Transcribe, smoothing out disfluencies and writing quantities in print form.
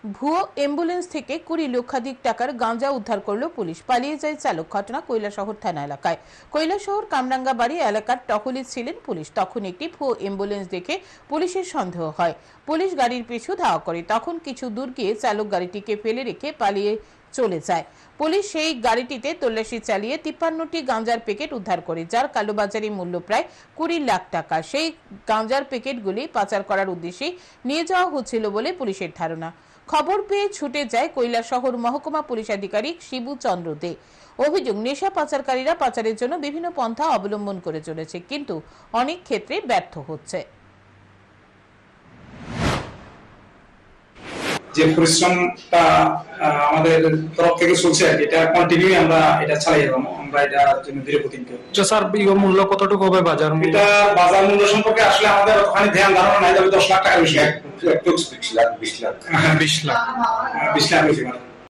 ভুয়ো অ্যাম্বুলেন্স থেকে 20 লক্ষাধিক টাকার গাঁজা উদ্ধার করলো পুলিশ। পালিয়ে যায় চালক। ঘটনা কৈলাসহর থানা এলাকায়। কৈলাসহর কামরাঙ্গা বাড়ি এলাকার টহলে ছিলেন পুলিশ। তখন একটি ভুয়ো অ্যাম্বুলেন্স দেখে পুলিশের সন্দেহ হয়। পুলিশ গাড়ির পিছু ধাওয়া করে। তখন কিছু দূর গিয়ে চালক গাড়িটিকে ফেলে রেখে পালিয়ে চলে যায়। পুলিশ সেই গাড়িটিতে তল্লাশি চালিয়ে 53টি গাঁজার প্যাকেট উদ্ধার করে, যার কালোবাজারি মূল্য প্রায় 20 লাখ টাকা। সেই গাঁজার প্যাকেটগুলি পাচার করার উদ্দেশ্যে নিয়ে যাওয়া হচ্ছিল বলে পুলিশের ধারণা। খবর পেয়ে ছুটে যায় কৈলাসহর মহকুমা পুলিশ আধিকারিক শিবু চন্দ্র দে। অভিযোগ, নেশা পাচারকারীরা পাচারের জন্য বিভিন্ন পন্থা অবলম্বন করে চলেছে, কিন্তু অনেক ক্ষেত্রে ব্যর্থ হচ্ছে। যে পরিশ্রমটা আমাদের তরফ থেকে চলছে আর কি, এটা কন্টিনিউ আমরা এটা চালিয়ে যাবো। আমরা এটার জন্য দৃঢ় প্রতিজ্ঞ। স্যার, মূল্য কতটুকু হবে বাজার মূল্য? এটা বাজার মূল্য সম্পর্কে আসলে আমাদের ওখানে ধ্যান ধারণা নাই, তবে 10 লাখ টাকা বেশি। 20 লাখ 20 লাখ বেশি।